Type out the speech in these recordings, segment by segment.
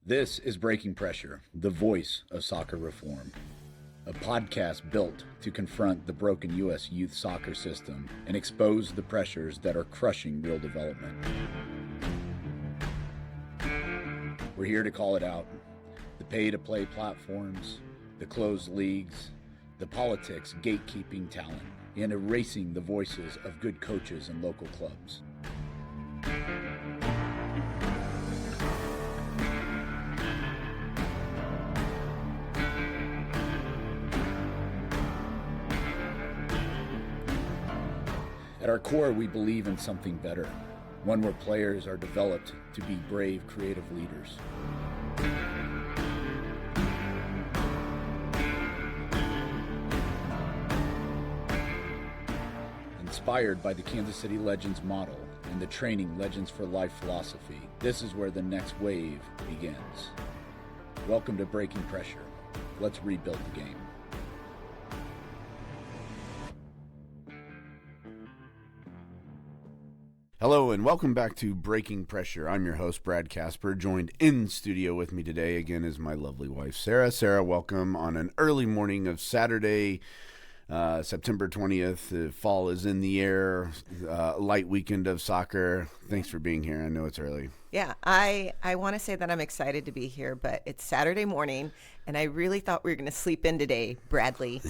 This is Breaking Pressure, the voice of soccer reform, a podcast built to confront the broken U.S. youth soccer system and expose the pressures that are crushing real development. We're here to call it out: the pay-to-play platforms, the closed leagues, the politics gatekeeping talent, and erasing the voices of good coaches and local clubs. At our core, we believe in something better, one where players are developed to be brave, creative leaders. Inspired by the Kansas City Legends model and the training Legends for Life philosophy, this is where the next wave begins. Welcome to Breaking Pressure. Let's rebuild the game. Hello and welcome back to Breaking Pressure. I'm your host, Brad Casper. Joined in studio with me today again is my lovely wife, Sarah. Sarah, welcome on an early morning of Saturday, September 20th. The fall is in the air, light weekend of soccer. Thanks for being here. I know it's early. Yeah, I want to say that I'm excited to be here, but it's Saturday morning, and I really thought we were going to sleep in today, Bradley.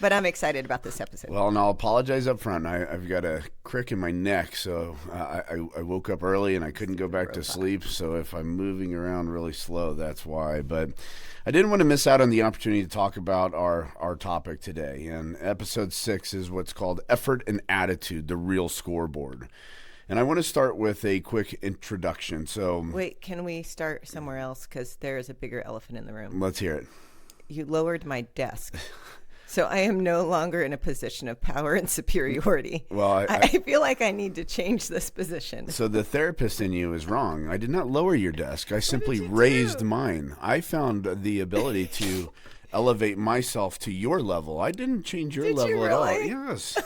But I'm excited about this episode. Well, and I'll apologize up front. I've got a crick in my neck, so I woke up early and I couldn't go back to sleep. So if I'm moving around really slow, that's why. But I didn't want to miss out on the opportunity to talk about our topic today. And episode 6 is what's called Effort and Attitude, the Real Scoreboard. And I want to start with a quick introduction. So wait, can we start somewhere else? Because there is a bigger elephant in the room. Let's hear it. You lowered my desk. So I am no longer in a position of power and superiority. Well, I feel like I need to change this position. So the therapist in you is wrong. I did not lower your desk. I simply raised mine. I found the ability to elevate myself to your level. I didn't change your level at all. Yes.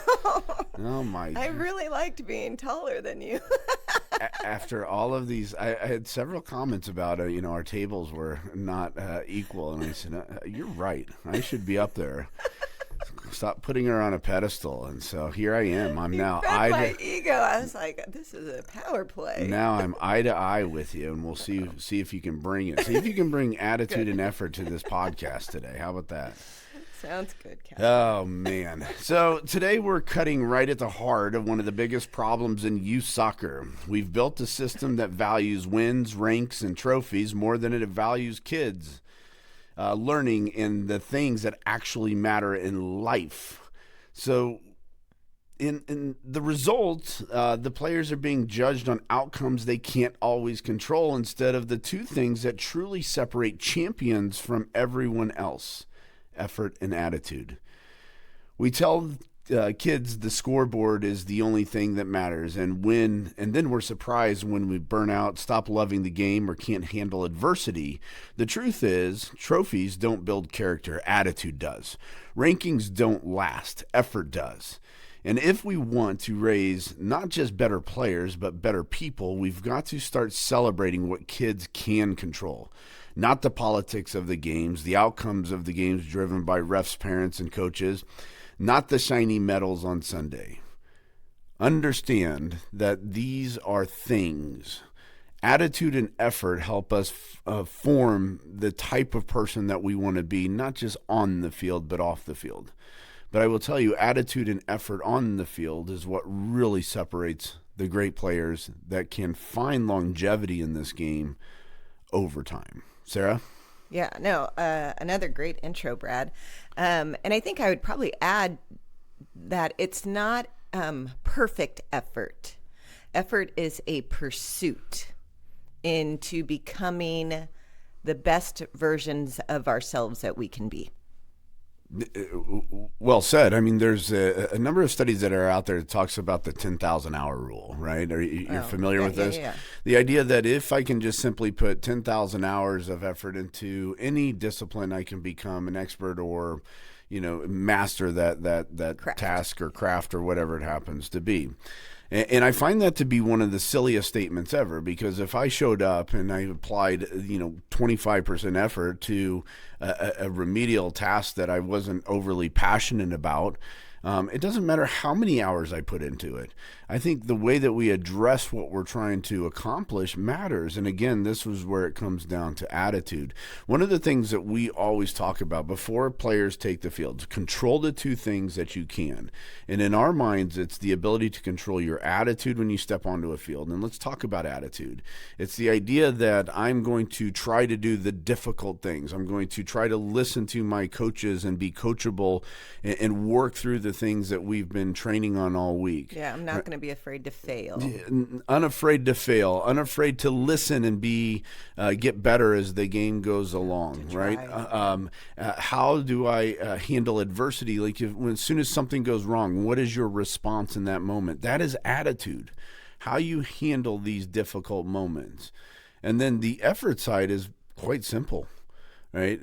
Oh my. I really liked being taller than you. After all of these, I had several comments about our tables were not equal, and I said, "You're right. I should be up there. Stop putting her on a pedestal." And so here I am. I'm now eye to my ego. I was like, "This is a power play." Now I'm eye to eye with you, and we'll see if you can bring it. See if you can bring attitude and effort to this podcast today. How about that? Sounds good, Kat. Oh, man. So today we're cutting right at the heart of one of the biggest problems in youth soccer. We've built a system that values wins, ranks, and trophies more than it values kids learning and the things that actually matter in life. So in the result, the players are being judged on outcomes they can't always control instead of the two things that truly separate champions from everyone else: effort and attitude. We tell kids the scoreboard is the only thing that matters, and then we're surprised when we burn out, stop loving the game, or can't handle adversity. The truth is, trophies don't build character, attitude does. Rankings don't last, effort does. And if we want to raise not just better players, but better people, we've got to start celebrating what kids can control. Not the politics of the games, the outcomes of the games driven by refs, parents, and coaches, not the shiny medals on Sunday. Understand that these are things. Attitude and effort help us form the type of person that we want to be, not just on the field, but off the field. But I will tell you, attitude and effort on the field is what really separates the great players that can find longevity in this game over time. Sarah? Yeah, no, another great intro, Brad. And I think I would probably add that it's not perfect effort. Effort is a pursuit into becoming the best versions of ourselves that we can be. Well said. I mean, there's a number of studies that are out there that talks about the 10,000 hour rule, right? You're familiar with this? Yeah. The idea that if I can just simply put 10,000 hours of effort into any discipline, I can become an expert or, master that Craft. task or craft or whatever it happens to be. And I find that to be one of the silliest statements ever, because if I showed up and I applied, 25% effort to a remedial task that I wasn't overly passionate about, it doesn't matter how many hours I put into it. I think the way that we address what we're trying to accomplish matters. And again, this was where it comes down to attitude. One of the things that we always talk about before players take the field, control the two things that you can. And in our minds, it's the ability to control your attitude when you step onto a field. And let's talk about attitude. It's the idea that I'm going to try to do the difficult things. I'm going to try to listen to my coaches and be coachable and work through the things that we've been training on all week. Yeah, I'm not going to be afraid to fail. Unafraid to fail, unafraid to listen and get better as the game goes along, right? How do I handle adversity? Like as soon as something goes wrong, what is your response in that moment? That is attitude, how you handle these difficult moments. And then the effort side is quite simple, right?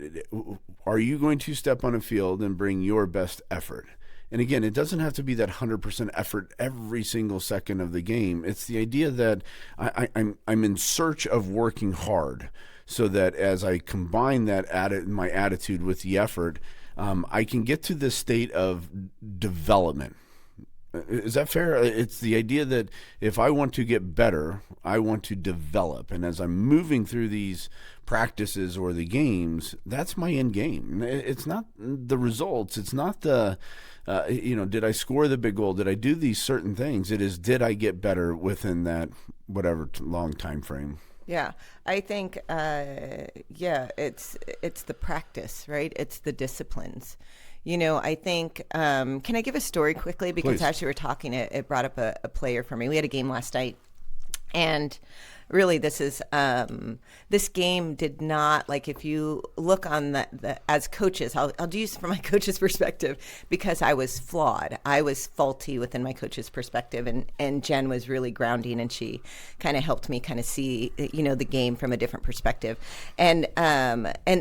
Are you going to step on a field and bring your best effort? And again, it doesn't have to be that 100% effort every single second of the game. It's the idea that I'm in search of working hard, so that as I combine my attitude with the effort, I can get to this state of development. Is that fair? It's the idea that if I want to get better, I want to develop. And as I'm moving through these practices or the games, that's my end game. It's not the results. It's not the, did I score the big goal? Did I do these certain things? It is, did I get better within that whatever long time frame? Yeah, I think, it's the practice, right? It's the disciplines. I think, can I give a story quickly? Because Please. as you were talking, it brought up a player for me. We had a game last night, and really this game did not, like, if you look on the as coaches, I'll use from my coach's perspective, because I was flawed. I was faulty within my coach's perspective, and Jen was really grounding, and she kind of helped me kind of see, the game from a different perspective. And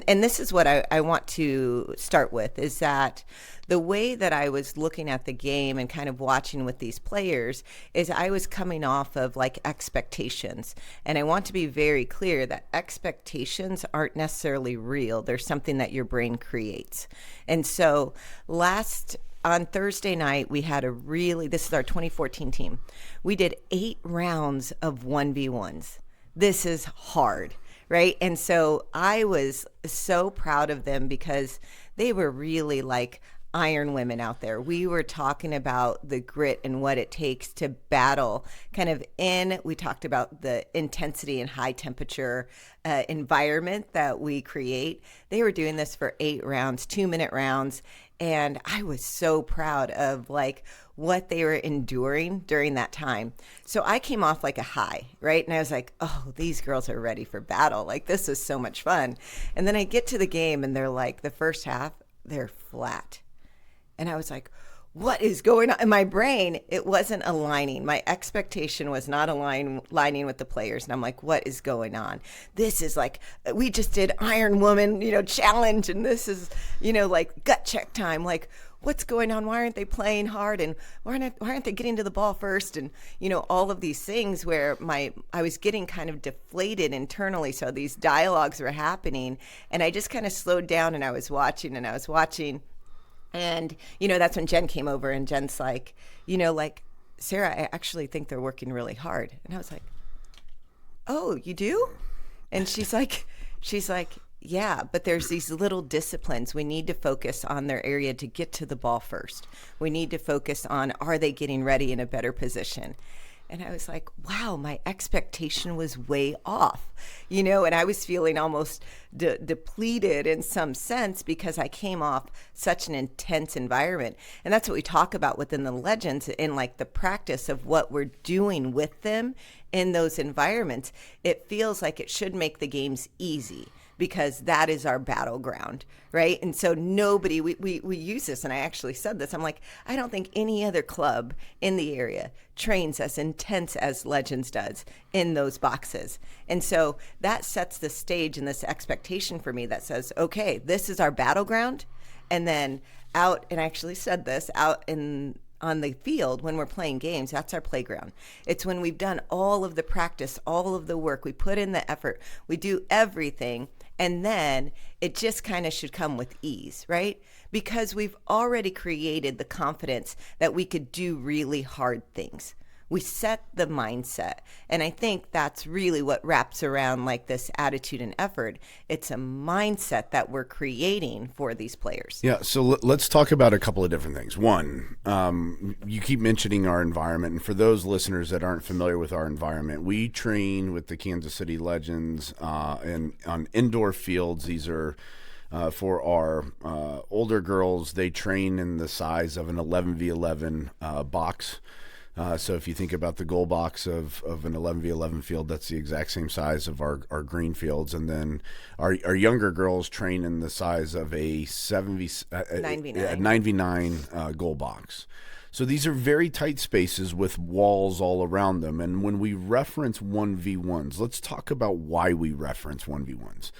this is what I want to start with, is that the way that I was looking at the game and kind of watching with these players is I was coming off of like expectations. And I want to be very clear that expectations aren't necessarily real. They're something that your brain creates. And so on Thursday night, we had this is our 2014 team. We did 8 rounds of 1v1s. This is hard, right? And so I was so proud of them, because they were really like iron women out there. We were talking about the grit and what it takes to battle we talked about the intensity and high temperature environment that we create. They were doing this for 8 rounds, 2-minute rounds. And I was so proud of like what they were enduring during that time. So I came off like a high, right? And I was like, oh, these girls are ready for battle. Like, this is so much fun. And then I get to the game and they're like, the first half, they're flat. And I was like, what is going on? In my brain, it wasn't aligning. My expectation was not aligning with the players. And I'm like, what is going on? This is like, we just did Iron Woman, challenge. And this is, like gut check time. Like, what's going on? Why aren't they playing hard? And why aren't they getting to the ball first? And, all of these things where I was getting kind of deflated internally. So these dialogues were happening. And I just kind of slowed down, and I was watching. And, that's when Jen came over, and Jen's like, Sarah, I actually think they're working really hard. And I was like, oh, you do? And she's like, yeah, but there's these little disciplines. We need to focus on their area to get to the ball first. We need to focus on, are they getting ready in a better position? And I was like, wow, my expectation was way off, and I was feeling almost depleted in some sense, because I came off such an intense environment. And that's what we talk about within the Legends, in like the practice of what we're doing with them in those environments. It feels like it should make the games easy, because that is our battleground, right? And so we use this, and I actually said this, I'm like, I don't think any other club in the area trains as intense as Legends does in those boxes. And so that sets the stage and this expectation for me that says, okay, this is our battleground, And then out, and I actually said this, out in on the field when we're playing games, that's our playground. It's when we've done all of the practice, all of the work, we put in the effort, we do everything, and then it just kind of should come with ease, right? Because we've already created the confidence that we could do really hard things. We set the mindset. And I think that's really what wraps around like this attitude and effort. It's a mindset that we're creating for these players. Yeah, so let's talk about a couple of different things. One, you keep mentioning our environment. And for those listeners that aren't familiar with our environment, we train with the Kansas City Legends and on indoor fields. These are for our older girls. They train in the size of an 11v11 box. So if you think about the goal box of an 11v11 field, that's the exact same size of our green fields. And then our younger girls train in the size of a 9v9 goal box. So these are very tight spaces with walls all around them. And when we reference 1v1s, let's talk about why we reference 1v1s.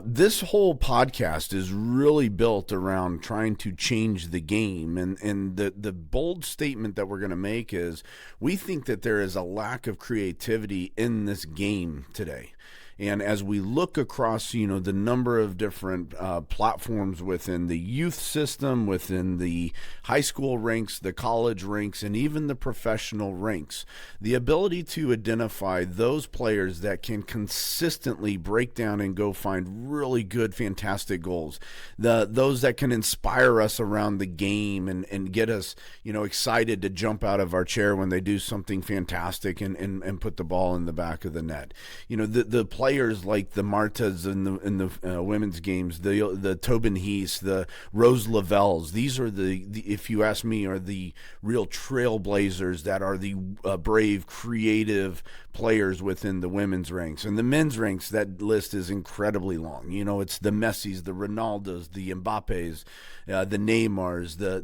This whole podcast is really built around trying to change the game. And the bold statement that we're going to make is we think that there is a lack of creativity in this game today. And as we look across, the number of different platforms within the youth system, within the high school ranks, the college ranks, and even the professional ranks, the ability to identify those players that can consistently break down and go find really good, fantastic goals, those that can inspire us around the game and get us, excited to jump out of our chair when they do something fantastic and put the ball in the back of the net. The players like the Martas in the women's games, the Tobin Heaths, the Rose Lavells. These are the, if you ask me, are the real trailblazers that are the brave, creative players within the women's ranks. And the men's ranks, that list is incredibly long. It's the Messis, the Ronaldos, the Mbappes, the Neymars, the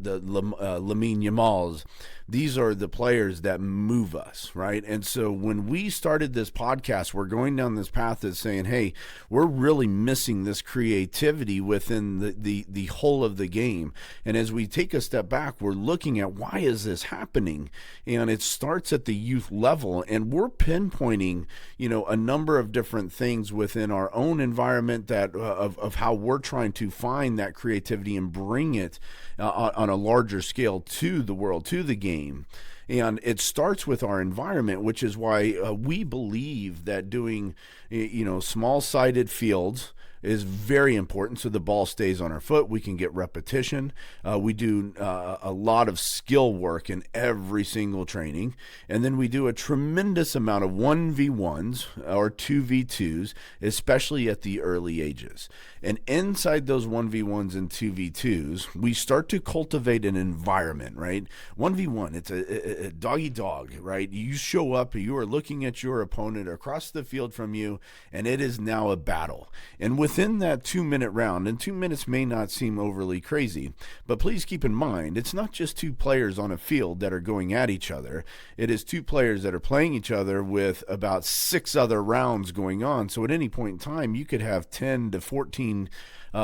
Lamine Yamals. These are the players that move us, right? And so when we started this podcast, we're going down this path of saying, hey, we're really missing this creativity within the whole of the game. And as we take a step back, we're looking at why is this happening? And it starts at the youth level, and we're pinpointing, a number of different things within our own environment that of how we're trying to find that creativity and bring it on a larger scale to the world, to the game. And it starts with our environment, which is why we believe that doing, small-sided fields is very important so the ball stays on our foot. We can get repetition. We do a lot of skill work in every single training. And then we do a tremendous amount of 1v1s or 2v2s, especially at the early ages. And inside those 1v1s and 2v2s, we start to cultivate an environment, right? 1v1, it's a dog-eat-dog, right? You show up, you are looking at your opponent across the field from you, and it is now a battle. And within that 2-minute round, and 2 minutes may not seem overly crazy, but please keep in mind, it's not just two players on a field that are going at each other. It is two players that are playing each other with about 6 other rounds going on. So at any point in time, you could have 10 to 14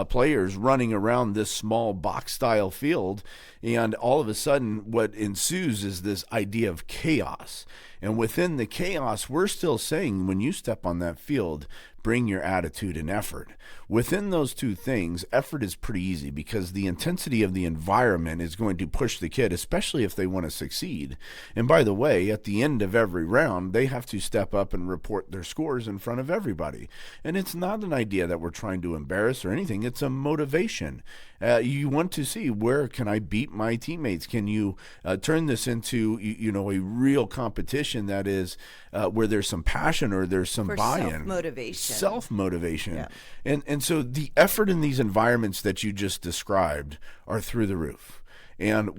players running around this small box-style field, and all of a sudden what ensues is this idea of chaos. And within the chaos, we're still saying when you step on that field, bring your attitude and effort. Within those two things, effort is pretty easy because the intensity of the environment is going to push the kid, especially if they want to succeed. And by the way, at the end of every round, they have to step up and report their scores in front of everybody. And it's not an idea that we're trying to embarrass or anything. It's a motivation. You want to see, where can I beat my teammates? Can you turn this into, a real competition that is where there's some passion or there's some buy-in. Self-motivation. Yeah. And so the effort in these environments that you just described are through the roof. And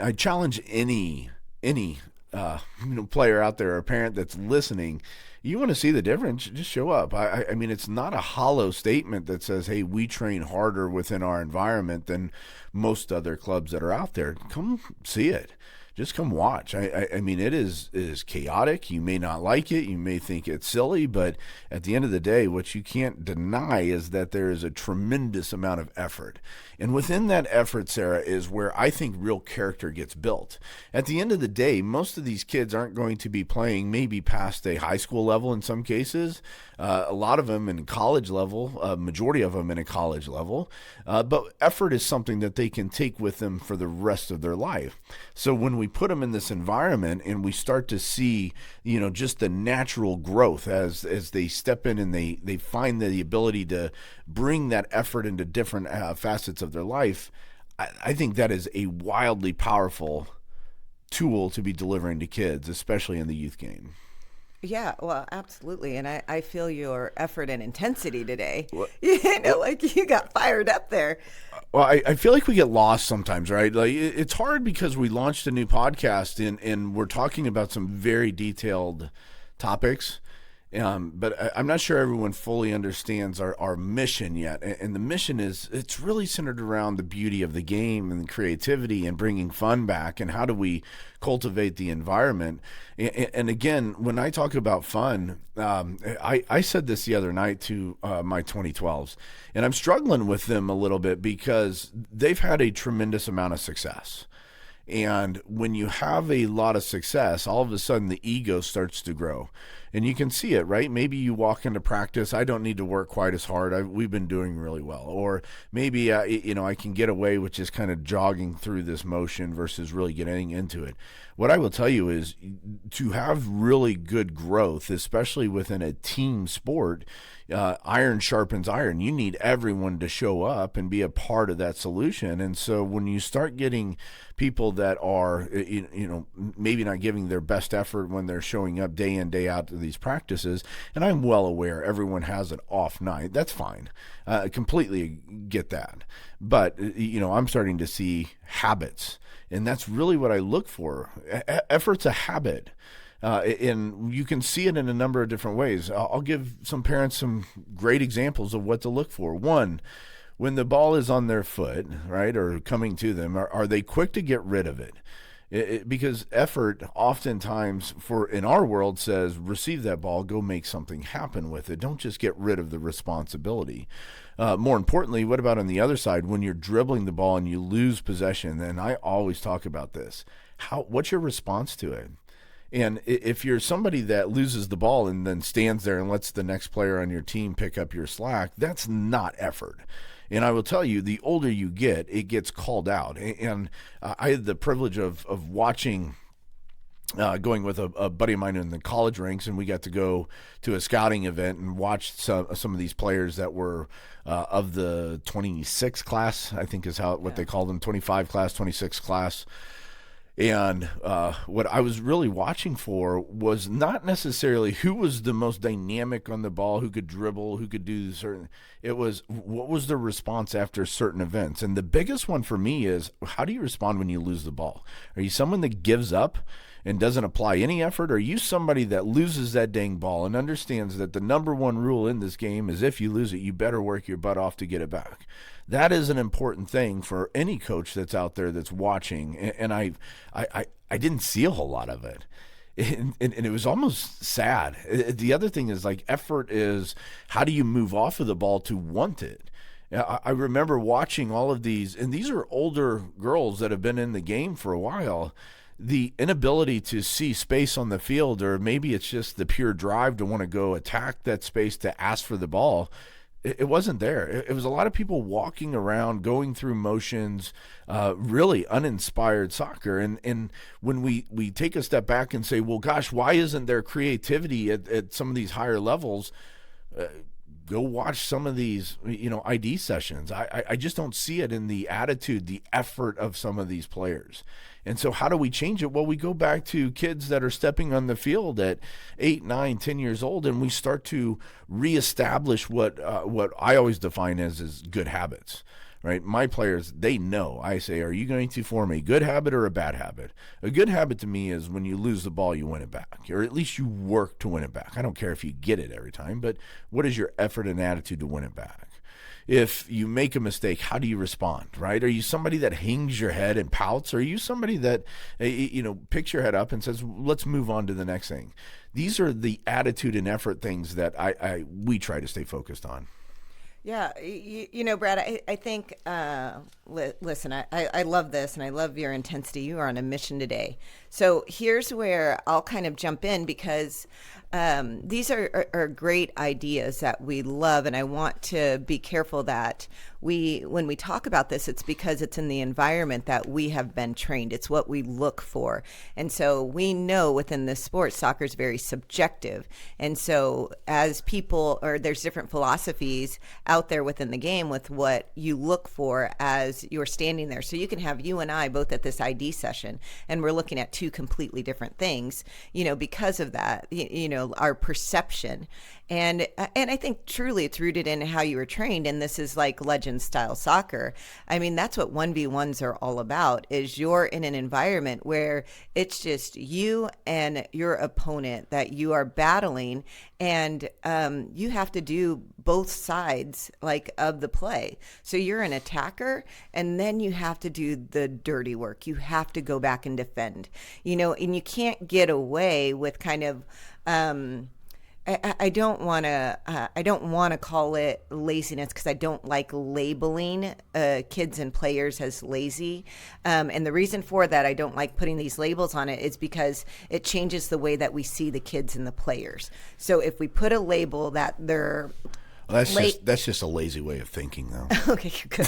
I challenge any player out there or parent that's listening, you want to see the difference, just show up. I mean, it's not a hollow statement that says, hey, we train harder within our environment than most other clubs that are out there. Come see it. just come watch. I mean, it is chaotic. You may not like it. You may think it's silly, but at the end of the day, what you can't deny is that there is a tremendous amount of effort. And within that effort, Sarah, is where I think real character gets built. At the end of the day, most of these kids aren't going to be playing maybe past a high school level in some cases. A lot of them in college level, majority of them in a college level. But effort is something that they can take with them for the rest of their life. So when we put them in this environment and we start to see, just the natural growth as they step in and they find the ability to bring that effort into different facets of their life, I think that is a wildly powerful tool to be delivering to kids, especially in the youth game. Yeah, well, absolutely. And I feel your effort and intensity today. What? Like you got fired up there. Well, I feel like we get lost sometimes, right? Like it's hard because we launched a new podcast and we're talking about some very detailed topics. But I'm not sure everyone fully understands our mission yet. And the mission it's really centered around the beauty of the game and creativity and bringing fun back. And how do we cultivate the environment? And again, when I talk about fun, I said this the other night to my 2012s, and I'm struggling with them a little bit because they've had a tremendous amount of success. And when you have a lot of success, all of a sudden the ego starts to grow. And you can see it, right? Maybe you walk into practice, I don't need to work quite as hard. We've been doing really well. Or maybe, I can get away with just kind of jogging through this motion versus really getting into it. What I will tell you is to have really good growth, especially within a team sport, iron sharpens iron. You need everyone to show up and be a part of that solution. And so when you start getting people that are, maybe not giving their best effort when they're showing up day in, day out to these practices, and I'm well aware everyone has an off night. That's fine. I completely get that. But, I'm starting to see habits, and that's really what I look for. Effort's a habit. And you can see it in a number of different ways. I'll give some parents some great examples of what to look for. One, when the ball is on their foot, right, or coming to them, are they quick to get rid of it? Because effort oftentimes in our world says, receive that ball, go make something happen with it. Don't just get rid of the responsibility. More importantly, what about on the other side, when you're dribbling the ball and you lose possession? And I always talk about this. What's your response to it? And if you're somebody that loses the ball and then stands there and lets the next player on your team pick up your slack, that's not effort. And I will tell you, the older you get, it gets called out. And I had the privilege of watching, going with a buddy of mine in the college ranks, and we got to go to a scouting event and watch some of these players that were of the 26 class, I think is what they call them, 25 class, 26 class. And what I was really watching for was not necessarily who was the most dynamic on the ball, who could dribble, who could do certain. It was what was the response after certain events. And the biggest one for me is, how do you respond when you lose the ball? Are you someone that gives up and doesn't apply any effort? Or are you somebody that loses that dang ball and understands that the number one rule in this game is if you lose it, you better work your butt off to get it back? That is an important thing for any coach that's out there that's watching. And I didn't see a whole lot of it. And it was almost sad. The other thing is, like, effort is, how do you move off of the ball to want it? I remember watching all of these, and these are older girls that have been in the game for a while. The inability to see space on the field, or maybe it's just the pure drive to want to go attack that space to ask for the ball. It wasn't there. It was a lot of people walking around, going through motions, really uninspired soccer. And when we take a step back and say, well, gosh, why isn't there creativity at some of these higher levels? Go watch some of these, ID sessions. I just don't see it in the attitude, the effort of some of these players. And so how do we change it? Well, we go back to kids that are stepping on the field at 8, 9, 10 years old, and we start to reestablish what I always define as good habits. Right? My players, they know. I say, are you going to form a good habit or a bad habit? A good habit to me is when you lose the ball, you win it back, or at least you work to win it back. I don't care if you get it every time, but what is your effort and attitude to win it back? if you make a mistake, how do you respond, right? Are you somebody that hangs your head and pouts? Or are you somebody that, picks your head up and says, let's move on to the next thing? These are the attitude and effort things that we try to stay focused on. Yeah, Brad, I think, listen, I love this, and I love your intensity. You are on a mission today. So here's where I'll kind of jump in, because these are great ideas that we love, and I want to be careful that when we talk about this, it's because it's in the environment that we have been trained. It's what we look for. And so we know within this sport, soccer is very subjective. And so as people, or there's different philosophies out there within the game with what you look for as you're standing there. So you can have you and I both at this ID session, and we're looking at two completely different things, because of that, our perception. And I think truly it's rooted in how you were trained, and this is like legend style soccer. I mean, that's what 1v1s are all about, is you're in an environment where it's just you and your opponent that you are battling, and you have to do both sides of the play. So you're an attacker, and then you have to do the dirty work. You have to go back and defend, and you can't get away with kind of I don't want to call it laziness, because I don't like labeling kids and players as lazy. And the reason for that, I don't like putting these labels on it, is because it changes the way that we see the kids and the players. So if we put a label that they're that's just a lazy way of thinking, though. Okay, good.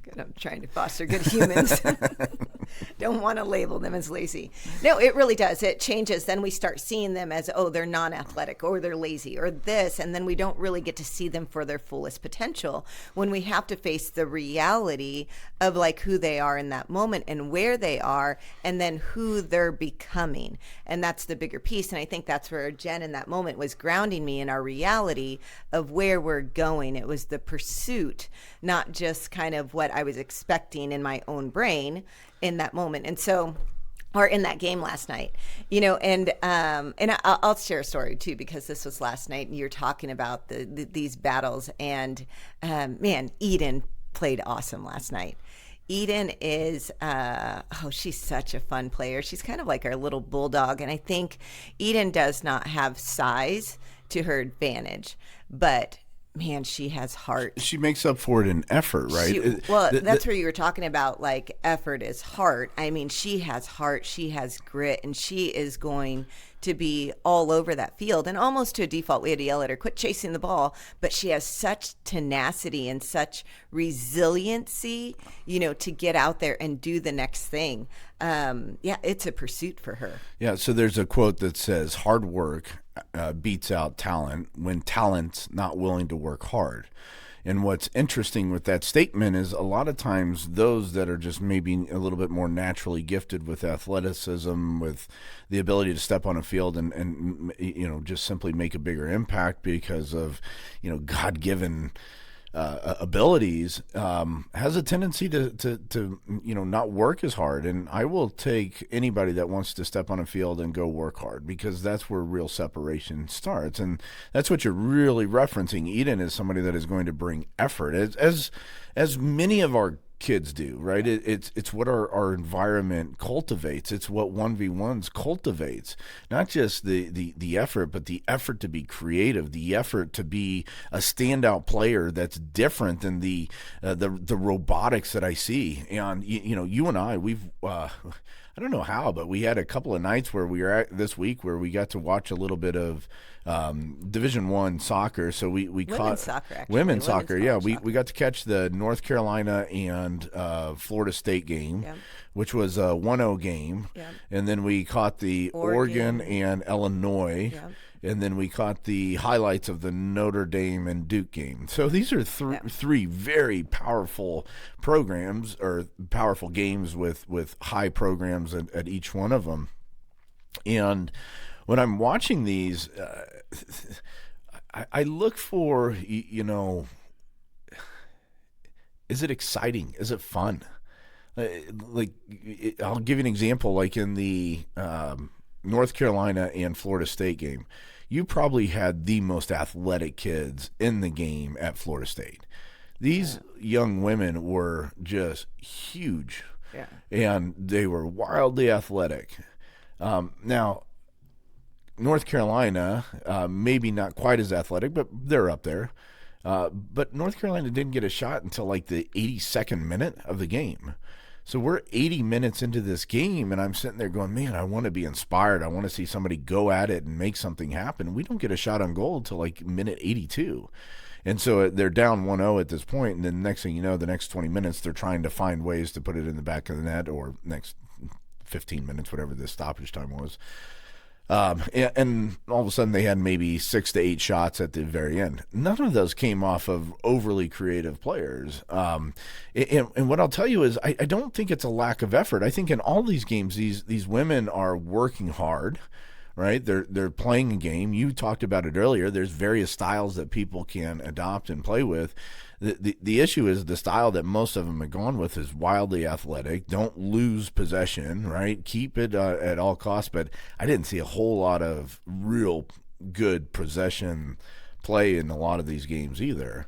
Good. I'm trying to foster good humans. Don't want to label them as lazy. No, it really does. It changes. Then we start seeing them as, they're non-athletic, or they're lazy, or this, and then we don't really get to see them for their fullest potential when we have to face the reality of who they are in that moment and where they are, and then who they're becoming. And that's the bigger piece. And I think that's where Jen in that moment was grounding me in our reality of where we're going. It was the pursuit, not just kind of what I was expecting in my own brain in that moment. And so, or in that game last night, and I'll share a story too, because this was last night, and you're talking about these battles, and man, Eden played awesome last night. Eden is, she's such a fun player. She's kind of like our little bulldog, and I think Eden does not have size to her advantage, but man, she has heart. She makes up for it in effort, right? That's where you were talking about effort is heart. I mean, she has heart, she has grit, and she is going to be all over that field. And almost to a default, we had to yell at her, quit chasing the ball. But she has such tenacity and such resiliency, to get out there and do the next thing. It's a pursuit for her. Yeah, so there's a quote that says, hard work beats out talent when talent's not willing to work hard. And what's interesting with that statement is a lot of times those that are just maybe a little bit more naturally gifted with athleticism, with the ability to step on a field and just simply make a bigger impact because of, God-given abilities, has a tendency to not work as hard. And I will take anybody that wants to step on a field and go work hard, because that's where real separation starts. And that's what you're really referencing. Eden is somebody that is going to bring effort, as many of our kids do, right? It's what our environment cultivates. It's what 1v1s cultivates. Not just the effort, but the effort to be creative, the effort to be a standout player that's different than the robotics that I see. And you and we've I don't know how, but we had a couple of nights where we were at this week where we got to watch a little bit of Division I soccer. So we caught soccer, actually. Women's soccer. Yeah, soccer. We got to catch the North Carolina and Florida State game, which was a 1-0 game. And then we caught the Oregon and Illinois. And then we caught the highlights of the Notre Dame and Duke game. So these are three very powerful programs, or powerful games with high programs at each one of them. And when I'm watching these, I look for, is it exciting? Is it fun? I'll give you an example, like in the North Carolina and Florida State game. you probably had the most athletic kids in the game at Florida State. These young women were just huge, and they were wildly athletic. Now, North Carolina, maybe not quite as athletic, but they're up there. But North Carolina didn't get a shot until like the 82nd minute of the game. So we're 80 minutes into this game, and I'm sitting there going, man, I want to be inspired. I want to see somebody go at it and make something happen. We don't get a shot on goal until like minute 82. And so they're down 1-0 at this point, and then next thing you know, the next 20 minutes, they're trying to find ways to put it in the back of the net, or next 15 minutes, whatever the stoppage time was. And all of a sudden they had maybe 6 to 8 shots at the very end. None of those came off of overly creative players. And what I'll tell you is I don't think it's a lack of effort. I think in all these games, these women are working hard, right? They're playing a game. You talked about it earlier. There's various styles that people can adopt and play with. The issue is the style that most of them have gone with is wildly athletic. Don't lose possession, right? Keep it at all costs. But I didn't see a whole lot of real good possession play in a lot of these games either.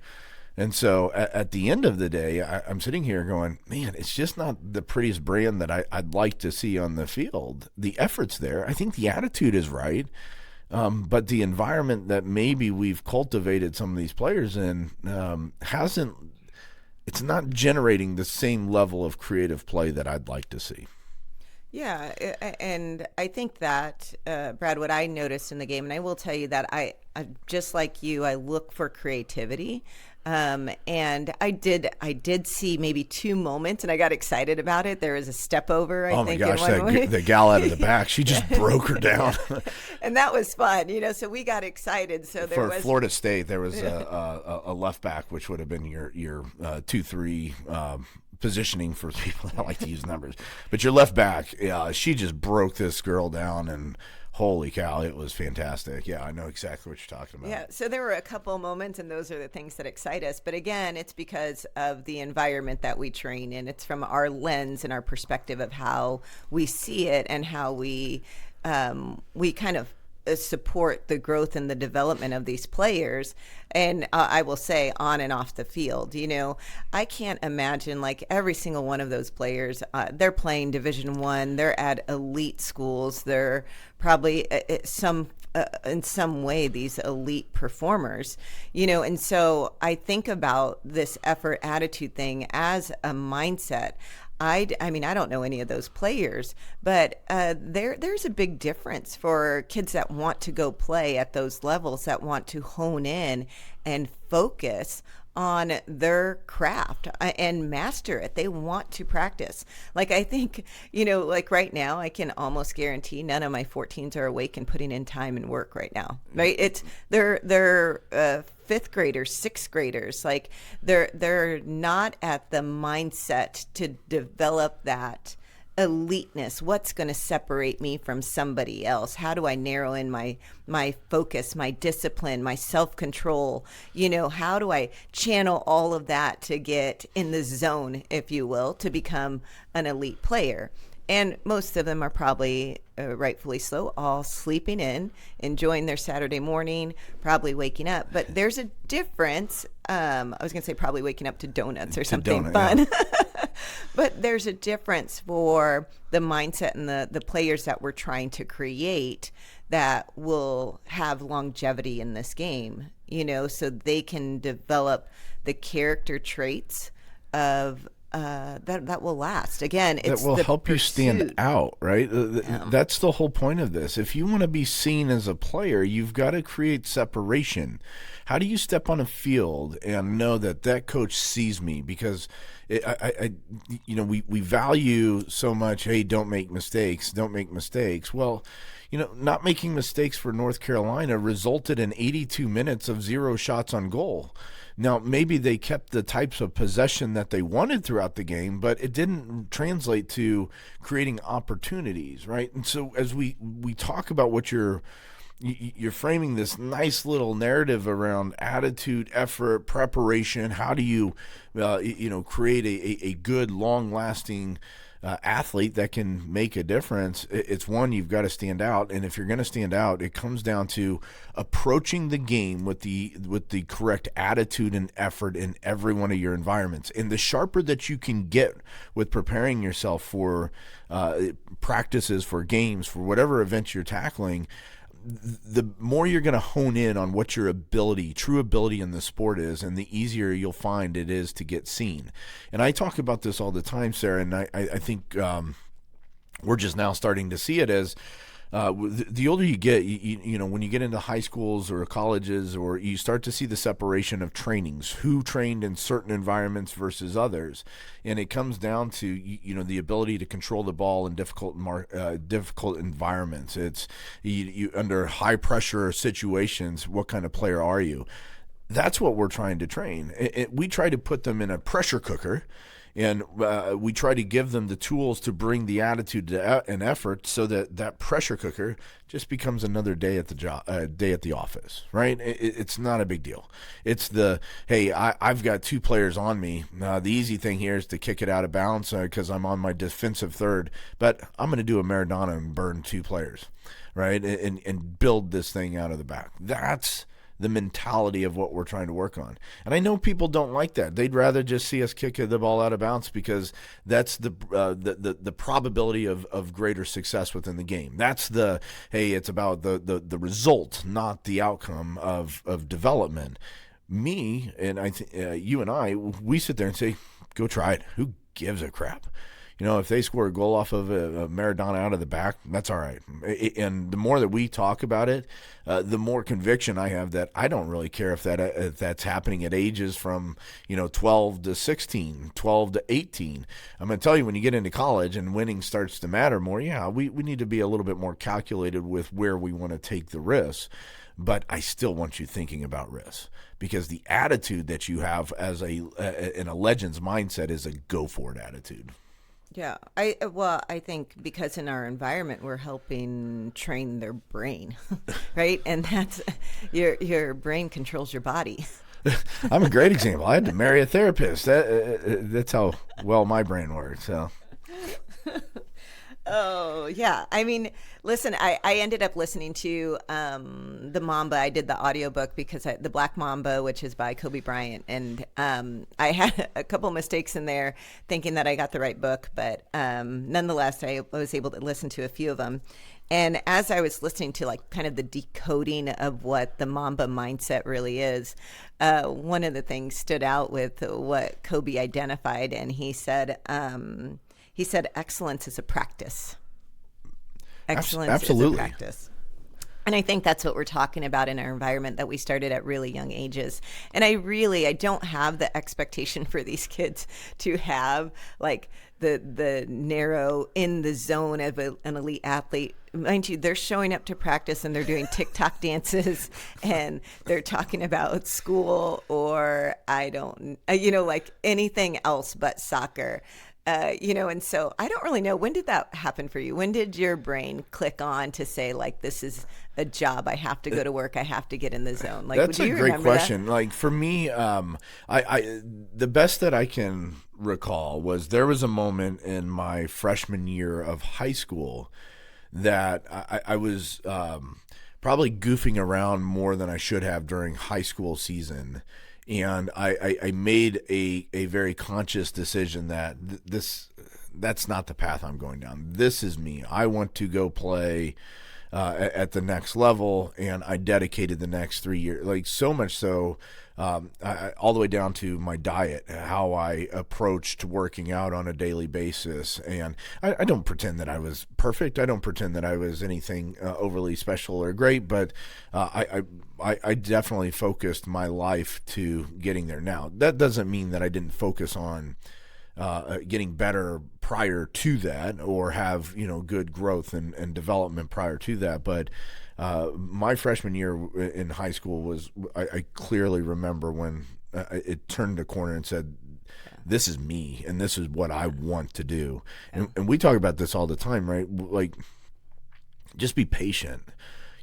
And so at the end of the day, I'm sitting here going, man, it's just not the prettiest brand that I'd like to see on the field. The effort's there. I think the attitude is right. But the environment that maybe we've cultivated some of these players in it's not generating the same level of creative play that I'd like to see. Yeah, and I think that, Brad, what I noticed in the game, and I will tell you that I just like you, I look for creativity. And I did see maybe 2 moments, and I got excited about it. There was a step over, I think. Oh my gosh, the gal out of the back, she just broke her down. And that was fun, so we got excited. So there was Florida State, there was a left back, which would have been your 2-3 positioning for people that like to use numbers. But your left back, she just broke this girl down, and holy cow, it was fantastic. Yeah, I know exactly what you're talking about. Yeah, so there were a couple moments, and those are the things that excite us. But again, it's because of the environment that we train in. It's from our lens and our perspective of how we see it and how we kind of support the growth and the development of these players. And I will say on and off the field, I can't imagine like every single one of those players, they're playing Division I, they're at elite schools, they're probably in some way these elite performers, and so I think about this effort attitude thing as a mindset. I mean, I don't know any of those players, but there's a big difference for kids that want to go play at those levels, that want to hone in and focus on their craft and master it. They want to practice. Like, I think, like right now, I can almost guarantee none of my 14s are awake and putting in time and work right now, right? They're 5th graders, 6th graders. Like they're not at the mindset to develop that eliteness. What's going to separate me from somebody else? How do I narrow in my focus, my discipline, my self-control? How do I channel all of that to get in the zone, if you will, to become an elite player? And most of them are probably rightfully so, all sleeping in, enjoying their Saturday morning, probably waking up. But there's a difference. I was going to say probably waking up to donuts or something fun. Yeah. But there's a difference for the mindset and the players that we're trying to create that will have longevity in this game, so they can develop the character traits of that will last. Again, it's that will help pursuit. You stand out, right? That's the whole point of this. If you want to be seen as a player, you've got to create separation. How do you step on a field and know that coach sees me? Because we value so much. Hey, don't make mistakes. Don't make mistakes. Well, not making mistakes for North Carolina resulted in 82 minutes of 0 shots on goal. Now, maybe they kept the types of possession that they wanted throughout the game, but it didn't translate to creating opportunities, right? And so as we talk about what you're framing this nice little narrative around attitude, effort, preparation, how do you create a good, long-lasting athlete that can make a difference, it's one, you've got to stand out. And if you're going to stand out, it comes down to approaching the game with the correct attitude and effort in every one of your environments. And the sharper that you can get with preparing yourself for practices, for games, for whatever events you're tackling, the more you're going to hone in on what your true ability in the sport is, and the easier you'll find it is to get seen. And I talk about this all the time, Sarah, and I think we're just now starting to see it as the older you get, you know, when you get into high schools or colleges, or you start to see the separation of trainings, who trained in certain environments versus others. And it comes down to, you know, the ability to control the ball in difficult environments. It's you under high pressure situations, what kind of player are you? That's what we're trying to train. We try to put them in a pressure cooker, and we try to give them the tools to bring the attitude and effort, so that that pressure cooker just becomes another day at the job, day at the office, right? It's not a big deal. It's hey, I've got 2 players on me. The easy thing here is to kick it out of bounds because I'm on my defensive third, but I'm going to do a Maradona and burn 2 players, right? And build this thing out of the back. That's the mentality of what we're trying to work on. And I know people don't like that. They'd rather just see us kick the ball out of bounds, because that's the probability of greater success within the game. That's hey, it's about the result, not the outcome of development. Me and you and I, we sit there and say, go try it. Who gives a crap? You know, if they score a goal off of a Maradona out of the back, that's all right. And the more that we talk about it, the more conviction I have that I don't really care if that's happening at ages from, 12 to 16, 12 to 18. I'm going to tell you, when you get into college and winning starts to matter more, we need to be a little bit more calculated with where we want to take the risks. But I still want you thinking about risks, because the attitude that you have as in a Legends mindset is a go-for-it attitude. Yeah, I think because in our environment we're helping train their brain, right? And that's your brain controls your body. I'm a great example. I had to marry a therapist. That's how well my brain works. So. Oh, yeah. I mean, listen, I ended up listening to the Mamba. I did the audiobook because the Black Mamba, which is by Kobe Bryant. And I had a couple mistakes in there thinking that I got the right book. But nonetheless, I was able to listen to a few of them. And as I was listening to kind of the decoding of what the Mamba mindset really is, one of the things stood out with what Kobe identified. And he said excellence is a practice. Excellence Absolutely. is a practice. And I think that's what we're talking about in our environment, that we started at really young ages. And I don't have the expectation for these kids to have the narrow in the zone of an elite athlete. Mind you, they're showing up to practice and they're doing TikTok dances and they're talking about school or anything else but soccer. And so I don't really know, when did that happen for you? When did your brain click on to say, this is a job, I have to go to work, I have to get in the zone? That's a great question. That? For me, I the best that I can recall was there was a moment in my freshman year of high school that I was probably goofing around more than I should have during high school season. And I made a very conscious decision that that's not the path I'm going down. This is me. I want to go play at the next level, and I dedicated the next 3 years, so much so, all the way down to my diet, how I approached working out on a daily basis. And I don't pretend that I was perfect. I don't pretend that I was anything overly special or great, but I definitely focused my life to getting there. Now, that doesn't mean that I didn't focus on getting better prior to that, or have good growth and development prior to that. But my freshman year in high school was, I clearly remember when it turned a corner and said, this is me and this is what I want to do. And we talk about this all the time, right? Just be patient.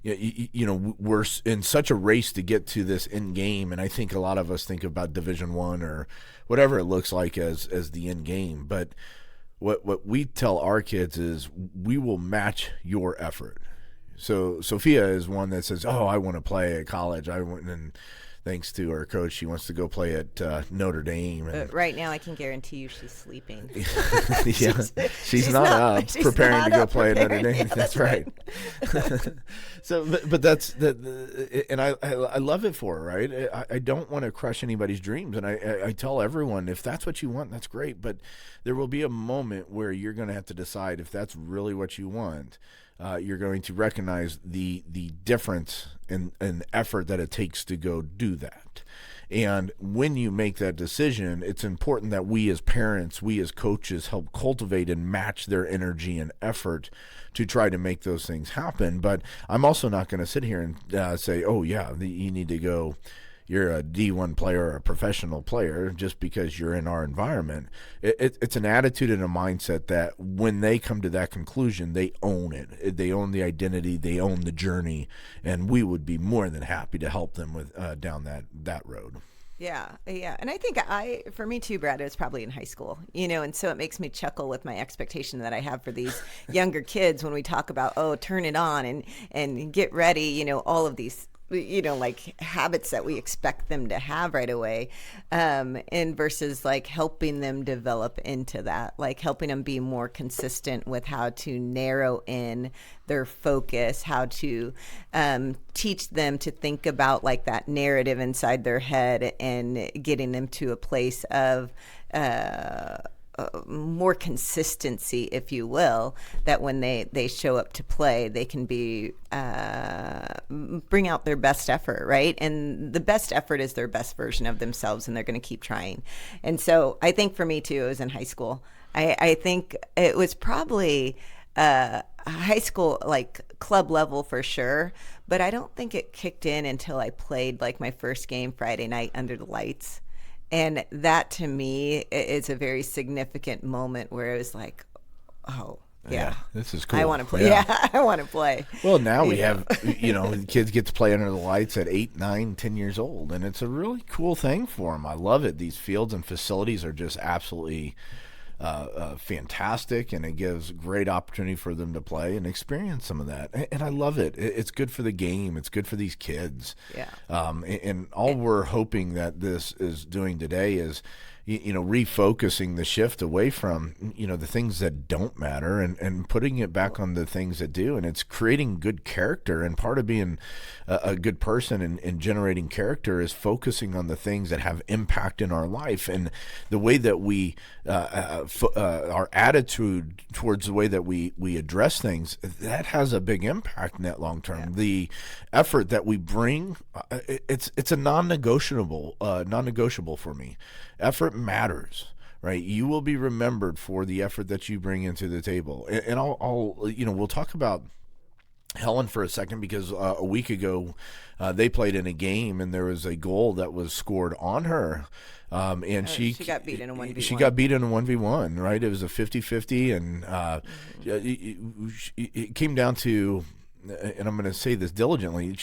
We're in such a race to get to this end game, and I think a lot of us think about Division I or whatever it looks like as the end game. But what we tell our kids is we will match your effort. So Sophia is one that says, "Oh, I want to play at college. I want," and thanks to our coach, she wants to go play at Notre Dame. And right now, I can guarantee you she's sleeping. yeah, she's not up she's preparing not to go up play at Notre preparing. Dame. Yeah, that's right. So, but that's and I love it for her, right? I don't want to crush anybody's dreams, and I tell everyone, if that's what you want, that's great. But there will be a moment where you're going to have to decide if that's really what you want. You're going to recognize the difference in effort that it takes to go do that. And when you make that decision, it's important that we as parents, we as coaches help cultivate and match their energy and effort to try to make those things happen. But I'm also not going to sit here and say, oh, yeah, you need to go. You're a D1 player or a professional player just because you're in our environment. It's an attitude and a mindset that when they come to that conclusion, they own it. They own the identity. They own the journey. And we would be more than happy to help them with down that road. Yeah. And I think for me too, Brad, it was probably in high school, and so it makes me chuckle with my expectation that I have for these younger kids when we talk about, turn it on and get ready, all of these like habits that we expect them to have right away, and versus like helping them develop into that, like helping them be more consistent with how to narrow in their focus, how to teach them to think about like that narrative inside their head and getting them to a place of more consistency, if you will, that when they show up to play, they can be bring out their best effort, right? And the best effort is their best version of themselves, and they're going to keep trying. And so I think for me too, it was in high school. I think it was probably high school, like club level for sure, but I don't think it kicked in until I played like my first game Friday night under the lights. And that to me is a very significant moment where it was like, oh, yeah, this is cool. I want to play. Yeah, I want to play. Well, now we have, kids get to play under the lights at 8, 9, 10 years old. And it's a really cool thing for them. I love it. These fields and facilities are just absolutely fantastic, and it gives great opportunity for them to play and experience some of that. And I love it. It's good for the game. It's good for these kids. Yeah. And all we're hoping that this is doing today is, refocusing the shift away from, the things that don't matter and putting it back on the things that do. And it's creating good character. And part of being a good person and generating character is focusing on the things that have impact in our life. And the way that we, our attitude towards the way that we address things, that has a big impact in that long term. Yeah. The effort that we bring, it's a non-negotiable for me. Effort matters, right? You will be remembered for the effort that you bring into the table. And I'll we'll talk about Helen for a second, because a week ago they played in a game and there was a goal that was scored on her. And she got beat in a 1v1. She got beat in a 1v1, right? It was a 50-50, and it came down to, and I'm going to say this diligently,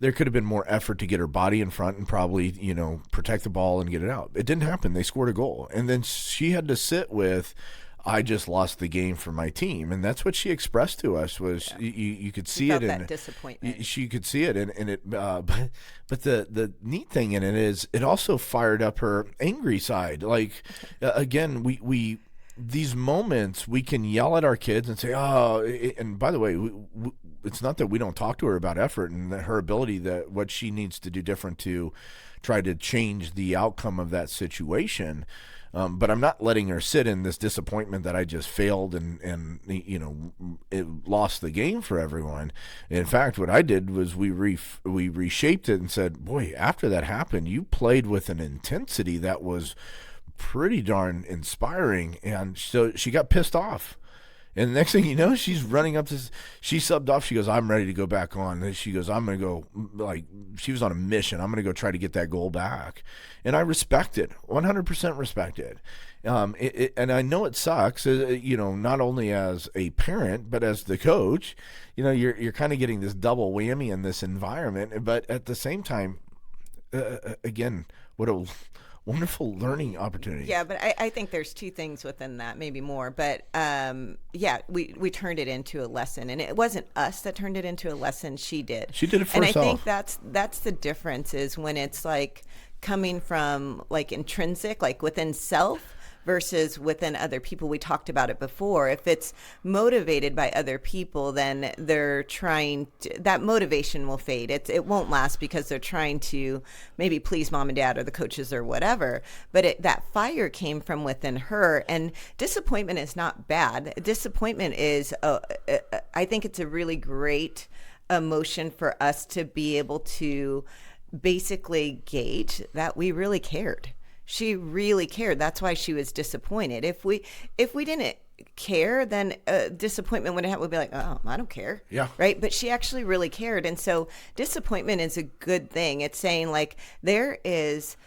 there could have been more effort to get her body in front and probably, protect the ball and get it out. It didn't happen. They scored a goal. And then she had to sit with, I just lost the game for my team. And that's what she expressed to us was, you could see it in that disappointment. She could see it. And it, but the neat thing in it is it also fired up her angry side. Like, again, we these moments we can yell at our kids and say, and by the way, it's not that we don't talk to her about effort and her ability, that what she needs to do different to try to change the outcome of that situation. But I'm not letting her sit in this disappointment that I just failed and it lost the game for everyone. In fact, what I did was we reshaped it and said, boy, after that happened, you played with an intensity that was pretty darn inspiring. And so she got pissed off. And the next thing you know, she's running up to, she subbed off. She goes, I'm ready to go back on. And she goes, I'm going to go, like, she was on a mission. I'm going to go try to get that goal back. And I respect it, 100% respect it. And I know it sucks, not only as a parent, but as the coach, you're kind of getting this double whammy in this environment. But at the same time, again, what wonderful learning opportunity. Yeah, but I think there's two things within that, maybe more. But yeah, we turned it into a lesson, and it wasn't us that turned it into a lesson. She did. She did it for and herself. I think that's the difference, is when it's like coming from like intrinsic, like within self, versus within other people. We talked about it before. If it's motivated by other people, then they're trying to, that motivation will fade. It won't last because they're trying to maybe please mom and dad or the coaches or whatever. But that fire came from within her, and disappointment is not bad. Disappointment is, I think it's a really great emotion for us to be able to basically gauge that we really cared. She really cared. That's why she was disappointed. If we didn't care, then disappointment would be like, oh, I don't care. Yeah. Right. But she actually really cared. And so disappointment is a good thing. It's saying like there is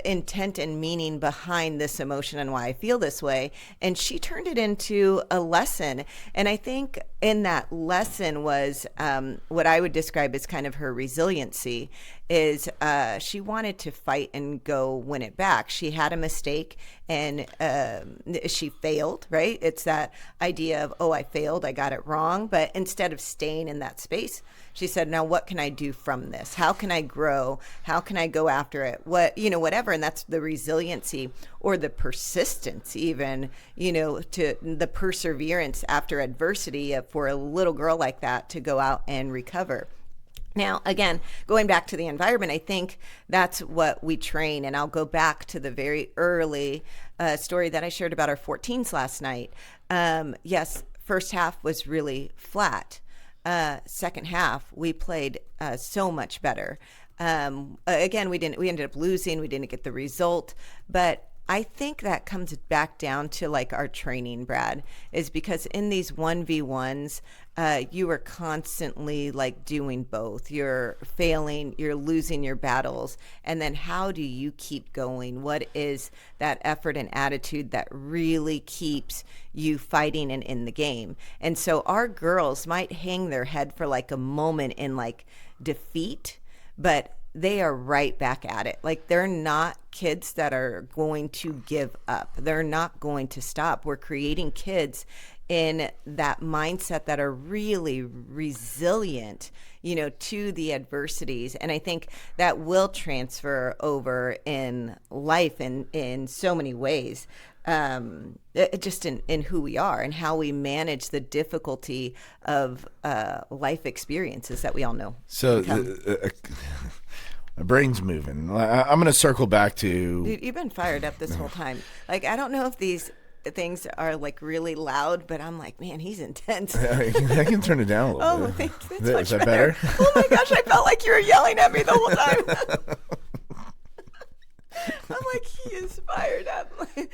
intent and meaning behind this emotion and why I feel this way. And she turned it into a lesson. And I think in that lesson was what I would describe as kind of her resiliency is she wanted to fight and go win it back. She had a mistake and she failed, right? It's that idea of, oh, I failed, I got it wrong. But instead of staying in that space, she said, now what can I do from this? How can I grow? How can I go after it? Whatever. And that's the resiliency or the persistence, even, to the perseverance after adversity for a little girl like that to go out and recover. Now, again, going back to the environment, I think that's what we train. And I'll go back to the very early story that I shared about our 14s last night. Yes, first half was really flat. Second half, we played so much better. Again, we ended up losing. We didn't get the result. But I think that comes back down to like our training, Brad, is because in these 1v1s, you are constantly like doing both. You're failing, you're losing your battles. And then how do you keep going? What is that effort and attitude that really keeps you fighting and in the game? And so our girls might hang their head for like a moment in like defeat, but they are right back at it. Like they're not kids that are going to give up. They're not going to stop. We're creating kids in that mindset that are really resilient, to the adversities. And I think that will transfer over in life in so many ways. Just in who we are and how we manage the difficulty of life experiences that we all know. So my brain's moving. I'm going to circle back to... Dude, you've been fired up this whole time. Like, I don't know if these things are like really loud, but I'm like, man, he's intense. I can turn it down a little bit. Thanks. That's Is much that better? Oh my gosh, I felt like you were yelling at me the whole time. I'm like, he is fired up. I'm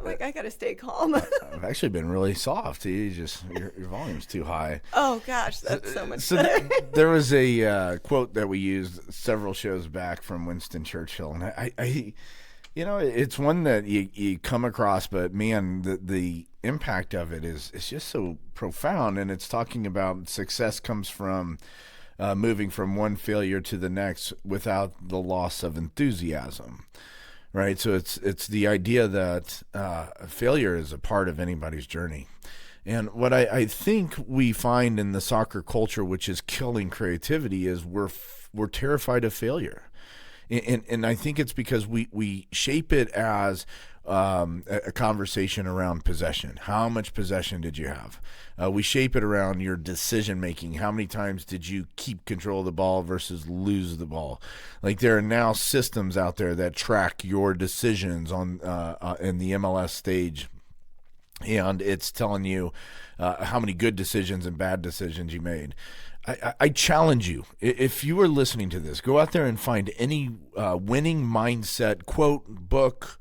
like, I gotta stay calm. I've actually been really soft. You just your volume's too high. Oh gosh, that's so much better. There was a quote that we used several shows back from Winston Churchill, and I it's one that you come across, but man, the impact of it is just so profound. And it's talking about success comes from moving from one failure to the next without the loss of enthusiasm. Right, so it's the idea that failure is a part of anybody's journey, and what I think we find in the soccer culture, which is killing creativity, is we're terrified of failure, and I think it's because we shape it as a conversation around possession. How much possession did you have? We shape it around your decision making. How many times did you keep control of the ball versus lose the ball? Like there are now systems out there that track your decisions on in the MLS stage, and it's telling you how many good decisions and bad decisions you made. I challenge you, if you are listening to this, go out there and find any winning mindset quote, book,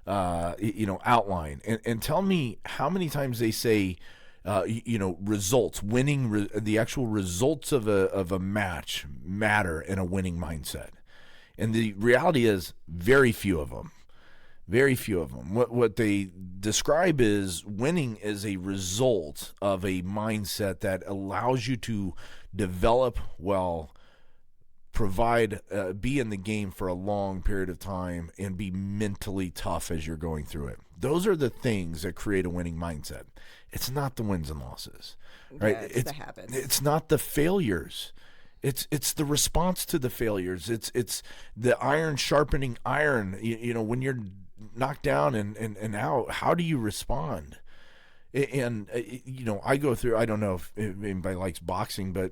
outline, and tell me how many times they say, results, winning, the actual results of a match matter in a winning mindset. And the reality is very few of them. Very few of them. What they describe is winning is a result of a mindset that allows you to develop well be in the game for a long period of time and be mentally tough as you're going through it. Those are the things that create a winning mindset. It's not the wins and losses, right? Yeah, it's the habits. It's not the failures. It's the response to the failures. It's the iron sharpening iron. You know, when you're knocked down and out, how do you respond? And you know, I go through. I don't know if anybody likes boxing, but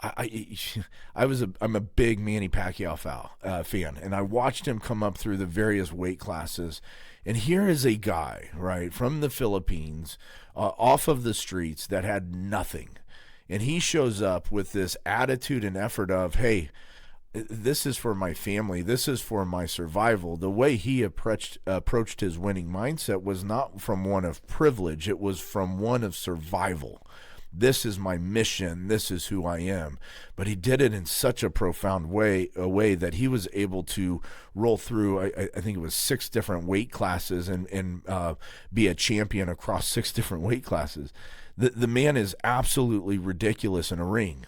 I'm a big Manny Pacquiao fan, and I watched him come up through the various weight classes. And here is a guy, right, from the Philippines, off of the streets that had nothing, and he shows up with this attitude and effort of, hey, this is for my family. This is for my survival. The way he approached his winning mindset was not from one of privilege. It was from one of survival. This is my mission. This is who I am. But he did it in such a profound way, that he was able to roll through, I think it was 6 different weight classes and be a champion across 6 different weight classes. The man is absolutely ridiculous in a ring.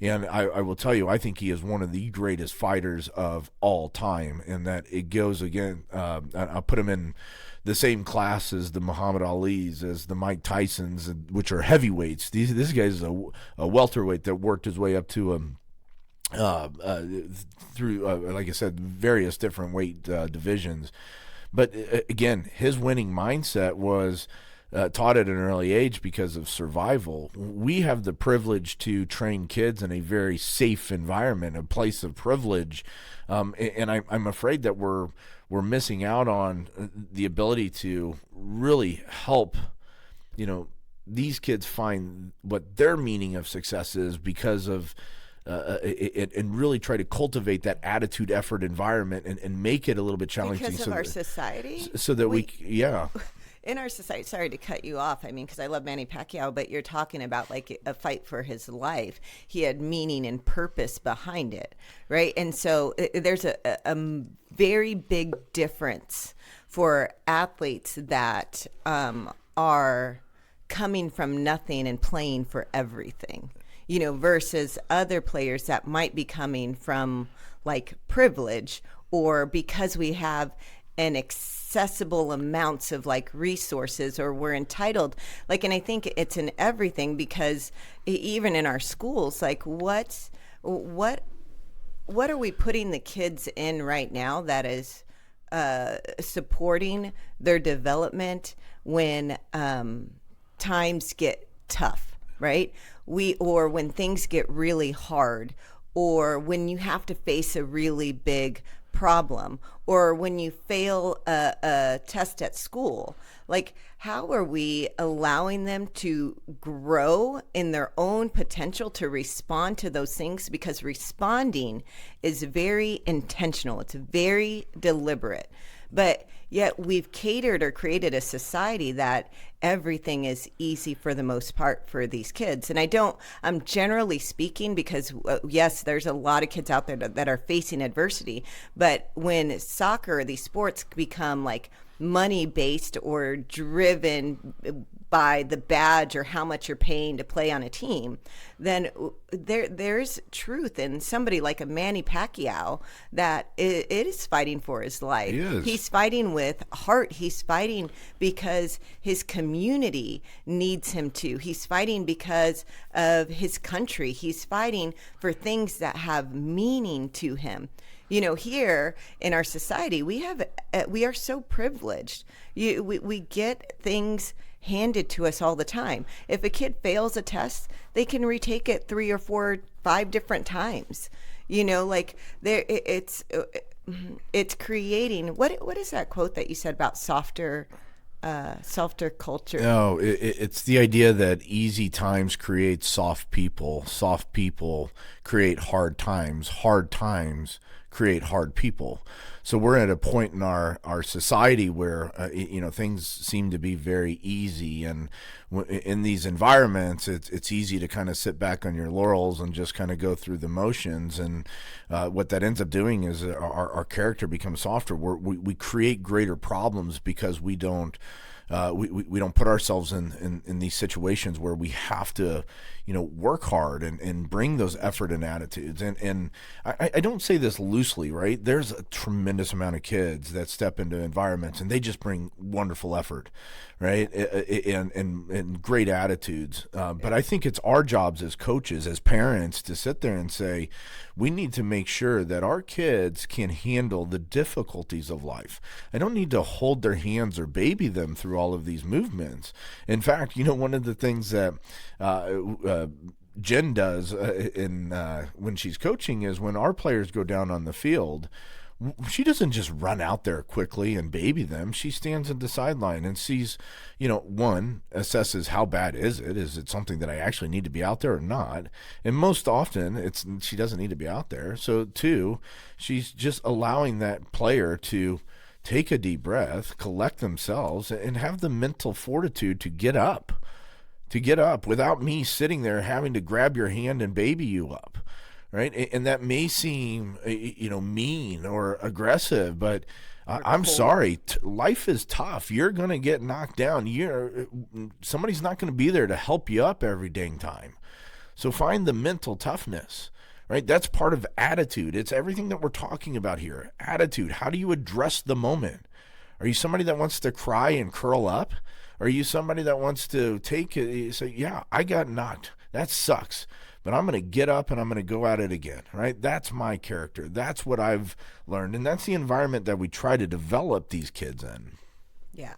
And I will tell you, I think he is one of the greatest fighters of all time, and that it goes again. I'll put him in the same class as the Muhammad Ali's, as the Mike Tysons, which are heavyweights. This guy's a welterweight that worked his way up to through, like I said, various different weight divisions. But again, his winning mindset was taught at an early age because of survival. We have the privilege to train kids in a very safe environment, a place of privilege, and I'm afraid that we're missing out on the ability to really help, you know, these kids find what their meaning of success is because of it, and really try to cultivate that attitude, effort, environment, and make it a little bit challenging. Because of our society? So that we yeah. In our society, sorry to cut you off, I mean, because I love Manny Pacquiao, but you're talking about like a fight for his life. He had meaning and purpose behind it, right? And so there's a very big difference for athletes that are coming from nothing and playing for everything, you know, versus other players that might be coming from like privilege, or because we have an accessible amounts of like resources, or we're entitled, like, and I think it's in everything, because even in our schools, like what are we putting the kids in right now that is supporting their development when times get tough, right? Or when things get really hard, or when you have to face a really big problem, or when you fail a test at school. Like, how are we allowing them to grow in their own potential to respond to those things? Because responding is very intentional, it's very deliberate. But yet we've catered or created a society that everything is easy for the most part for these kids. And I'm generally speaking, because yes, there's a lot of kids out there that are facing adversity. But when soccer, these sports become like money based or driven by the badge or how much you're paying to play on a team, then there's truth in somebody like a Manny Pacquiao that it is fighting for his life. He's fighting with heart. He's fighting because his community needs him to. He's fighting because of his country. He's fighting for things that have meaning to him. You know, here in our society, we are so privileged. We get things handed to us all the time. If a kid fails a test, they can retake it 3 or 4, 5 different times. You know, like it's creating. What is that quote that you said about softer culture? No, it's the idea that easy times create soft people. Soft people create hard times. Hard times create hard people. So we're at a point in our society where things seem to be very easy, and in these environments, it's easy to kind of sit back on your laurels and just kind of go through the motions. And what that ends up doing is our character becomes softer. We create greater problems because we don't we don't put ourselves in these situations where we have to, work hard and bring those effort and attitudes. And I don't say this loosely, right? There's a tremendous amount of kids that step into environments and they just bring wonderful effort, right? And great attitudes. But I think it's our jobs as coaches, as parents, to sit there and say, we need to make sure that our kids can handle the difficulties of life. I don't need to hold their hands or baby them through all of these movements. In fact, one of the things that Jen does when she's coaching is when our players go down on the field, she doesn't just run out there quickly and baby them. She stands at the sideline and sees, one, assesses how bad is it? Is it something that I actually need to be out there or not? And most often she doesn't need to be out there. So two, she's just allowing that player to take a deep breath, collect themselves, and have the mental fortitude to get up without me sitting there having to grab your hand and baby you up. Right. And that may seem, mean or aggressive, but I'm sorry. Life is tough. You're going to get knocked down. Somebody's not going to be there to help you up every dang time. So find the mental toughness, right? That's part of attitude. It's everything that we're talking about here. Attitude. How do you address the moment? Are you somebody that wants to cry and curl up? Are you somebody that wants to take it, say, yeah, I got knocked. That sucks. But I'm going to get up and I'm going to go at it again, right? That's my character. That's what I've learned. And that's the environment that we try to develop these kids in. Yeah.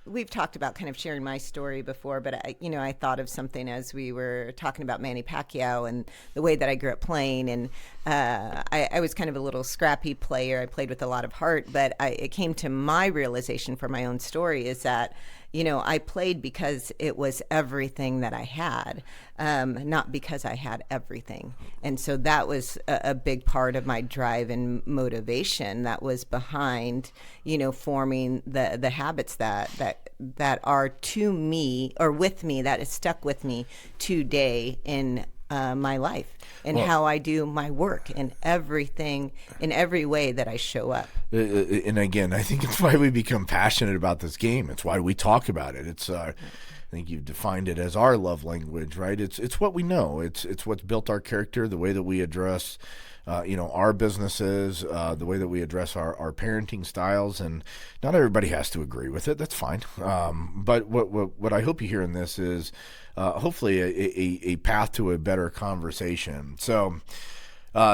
We've talked about kind of sharing my story before, but I thought of something as we were talking about Manny Pacquiao and the way that I grew up playing. And I was kind of a little scrappy player. I played with a lot of heart, but it came to my realization for my own story is that, I played because it was everything that I had, not because I had everything. And so that was a big part of my drive and motivation that was behind, forming the habits that are to me or with me, that is stuck with me today in my life and how I do my work and everything in every way that I show up. And again, I think it's why we become passionate about this game. It's why we talk about it. It's I think you've defined it as our love language, right? It's what we know. It's what's built our character, the way that we address our businesses, the way that we address our parenting styles, and not everybody has to agree with it. That's fine. But what I hope you hear in this is hopefully a path to a better conversation. So,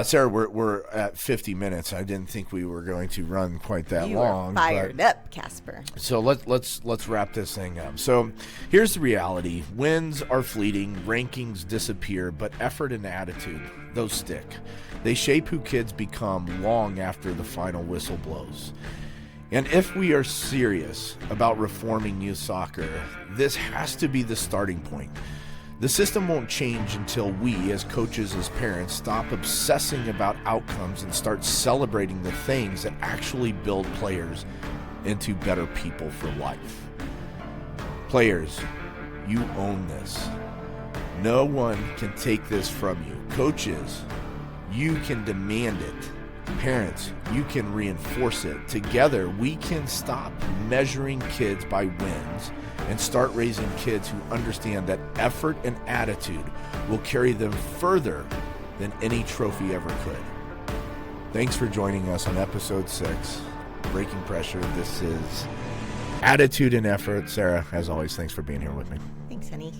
Sarah, we're at 50 minutes. I didn't think we were going to run quite that long. You are fired up, Casper. So let's wrap this thing up. So here's the reality: wins are fleeting, rankings disappear, but effort and attitude, those stick. They shape who kids become long after the final whistle blows. And if we are serious about reforming youth soccer, this has to be the starting point. The system won't change until we, as coaches, as parents, stop obsessing about outcomes and start celebrating the things that actually build players into better people for life. Players, you own this. No one can take this from you. Coaches, you can demand it. Parents, you can reinforce it. Together, we can stop measuring kids by wins and start raising kids who understand that effort and attitude will carry them further than any trophy ever could. Thanks for joining us on episode 6, Breaking Pressure. This is Attitude and Effort. Sarah, as always, thanks for being here with me. Thanks, honey.